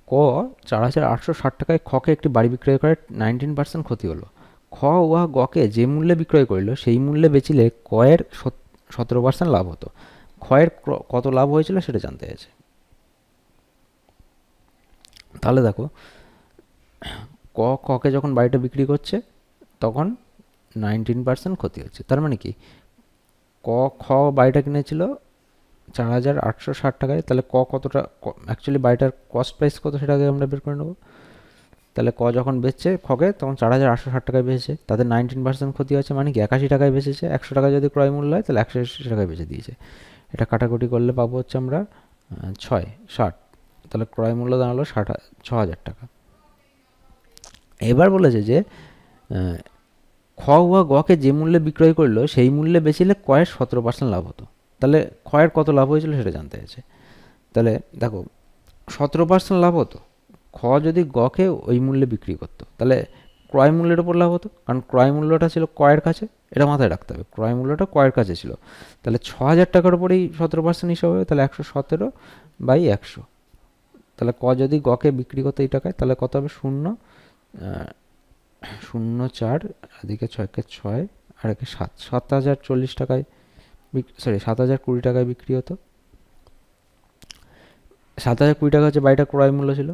ক 4,860 টাকায় খকে একটি বাড়ি বিক্রয় করে 19% ক্ষতি হলো। খ উহা গকে যে মূল্যে বিক্রয় করিল সেই মূল্যে বেচিলে কয়ের 17% লাভ হতো। ক্ষয়ের কত লাভ হয়েছিল সেটা জানতে চাইছে। তাহলে দেখো, ককে যখন বাড়িটা বিক্রি করছে তখন 19% ক্ষতি হচ্ছে। তার মানে কি, খ বাড়িটা কিনেছিল 4,860 টাকায়, তাহলে কতটা অ্যাকচুয়ালি বাড়িটার কস্ট প্রাইস কত সেটা আগে আমরা বের করে নেবো। তাহলে যখন বেচছে খকে তখন 4,860 টাকায় বেচেছে, তাদের 19% ক্ষতি হচ্ছে, মানে কি 81 টাকায় বেচেছে। 100 টাকা যদি ক্রয় মূল্য হয় তাহলে 180 টাকায় বেচে দিয়েছে। এটা কাটাকুটি করলে পাবো হচ্ছে আমরা 60। তাহলে ক্রয় মূল্য দাঁড়ালো 6,000 টাকা। এবার বলেছে যে খ উহা গকে যে মূল্যে বিক্রয় করলো সেই মূল্যে বেচিলে কয়ের 17% লাভ হতো। তাহলে ক্ষয়ের কত লাভ হয়েছিল সেটা জানতে চাইছে। তাহলে দেখো, 17% লাভ হতো খ যদি গকে ওই মূল্যে বিক্রি করতো, তাহলে ক্রয় মূল্যের ওপর লাভ হতো, কারণ ক্রয় মূল্যটা ছিল কয়ের কাছে। এটা মাথায় রাখতে হবে, ক্রয় মূল্যটা কয়ের কাছে ছিল। তাহলে 6,000 টাকার উপরেই 17% হিসাব হবে, তাহলে 117/100। তাহলে যদি গকে বিক্রি করতো এই টাকায়, তাহলে কত হবে? 0.04, এদিকে 6 6 আর একে 7, 7,040 টাকায়, 7,020 টাকায় বিক্রি হতো। 7,020 টাকা হচ্ছে বাড়িটা ক্রয় মূল্য ছিল।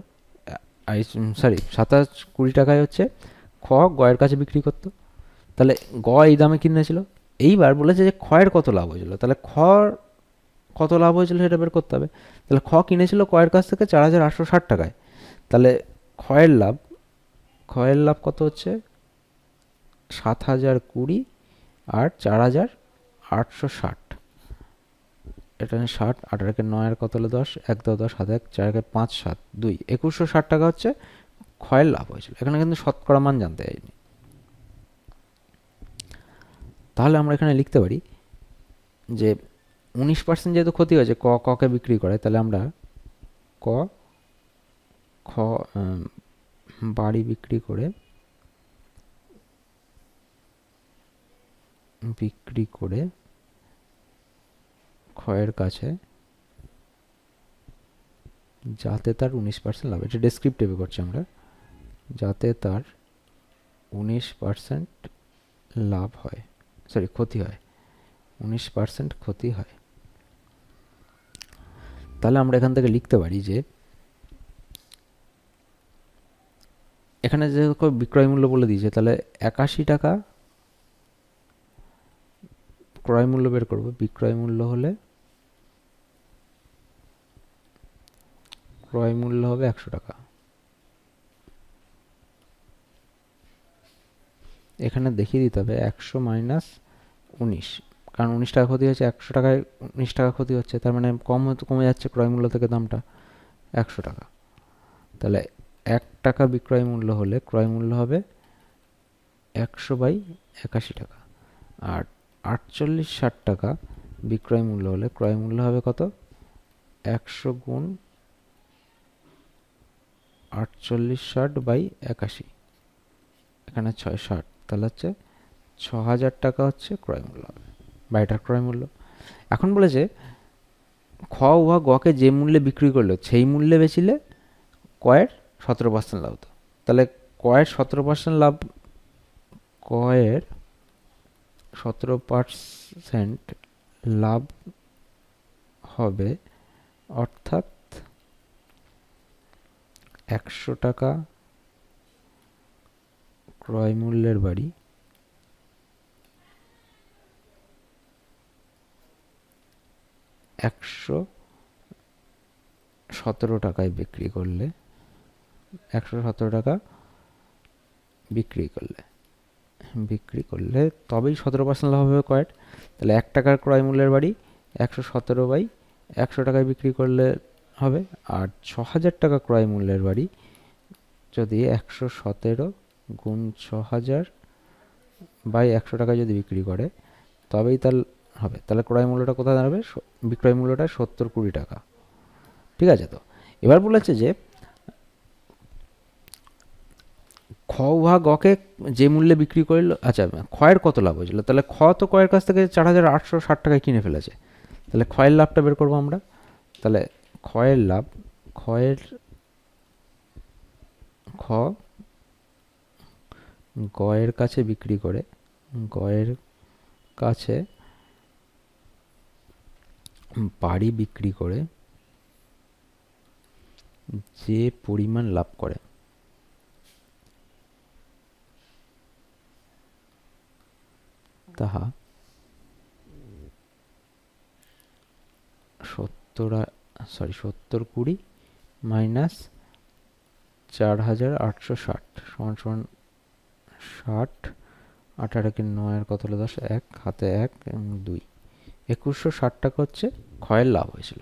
7,020 টাকায় হচ্ছে খ গয়ের কাছে বিক্রি করতো। তাহলে এই দামে কিনেছিল। এইবার বলেছে যে ক্ষয়ের কত লাভ হয়েছিল, তাহলে কত লাভ হয়েছিল সেটা বের করতে হবে। তাহলে কিনেছিল কয়ের কাছ থেকে 4,860 টাকায়, তাহলে ক্ষয়ের লাভ কত হচ্ছে? 7,020 আর 4,860। এটা 60, 8 9 কত হলো 10, 1 10 7 1 4 5 7 2, 2,160 টাকা হচ্ছে ক্ষয়ের লাভ হয়েছিল। এখানে কিন্তু শতকরা মান জানতে চাইনি। তাহলে আমরা এখানে লিখতে পারি যে 19% যেহেতু ক্ষতি হয়েছে ককে বিক্রি করে, তাহলে আমরা খ বাড়ি বিক্রি করে ক্ষয়ের কাছে যাতে তার 19% লাভ, এটা ডেসক্রিপটিভে করছি আমরা, যাতে তার 19% লাভ হয়, ক্ষতি হয়, 19% ক্ষতি হয়। তাহলে আমরা এখান থেকে লিখতে পারি যে এখানে যে বিক্রয় মূল্য বলে দিয়েছে, তাহলে 81 টাকা ক্রয় মূল্য বের করবো। বিক্রয় মূল্য হলে ক্রয় মূল্য হবে 100 টাকা। এখানে দেখিয়ে দিতে হবে 100 মাইনাস 19, কারণ 19 টাকা ক্ষতি হচ্ছে, 100 টাকায় 19 টাকা ক্ষতি হচ্ছে, তার মানে কমে যাচ্ছে ক্রয় মূল্য থেকে দামটা 100 টাকা। তাহলে 1 টাকা বিক্রয় মূল্য হলে ক্রয় মূল্য হবে 100/81 টাকা। আর 4860 টাকা বিক্রয় মূল্য হলে ক্রয় মূল্য হবে কত? 100 গুণ 4860/81, এখানে 660, তাহলে হচ্ছে 6,000 টাকা হচ্ছে ক্রয় মূল্য হবে, বাড়িটার ক্রয় মূল্য। এখন বলেছে খ উহা গকে যে মূল্যে বিক্রি করলো সেই মূল্যে বেচিলে কয়ের 17% লাভ হতো। তাহলে কয়ের 17% লাভ, কয়ের 17% লাভ হবে, অর্থাৎ 100 টাকা ক্রয় মূল্যের বাড়ি 117 টাকায় বিক্রি করলে, 117 টাকা বিক্রি করলে তবেই 17% লাভ হবে কয়ের। তাহলে 1 টাকার ক্রয় মূল্যের বাড়ি 117/100 টাকায় বিক্রি করলে হবে। আর 6,000 টাকা ক্রয় মূল্যের বাড়ি যদি 117 গুণ 6,000/100 টাকায় যদি বিক্রি করে তবেই তার হবে। তাহলে ক্রয় মূল্যটা কোথায় দাঁড়াবে? বিক্রয় মূল্যটা 70-20 টাকা। ঠিক আছে? তো এবার বলেছে যে খ উহা গকে যে মূল্যে বিক্রি করল, আচ্ছা ক্ষয়ের কত লাভ হয়েছিল, তাহলে তো কয়ের কাছ থেকে 4,860 টাকায় কিনে ফেলেছে, তাহলে ক্ষয়ের লাভটা বের করবো আমরা। তাহলে ক্ষয়ের খ গয়ের কাছে বিক্রি করে, গয়ের কাছে বাড়ি বিক্রি করে যে পরিমাণ লাভ করে তাহা 70 মাইনাস 4860 সমান সমান 60, 18 × 9 কত হলো 10, 1 হাতে 1 2, 2160 টাকা হচ্ছে ক্ষয়ের লাভ হয়েছিল।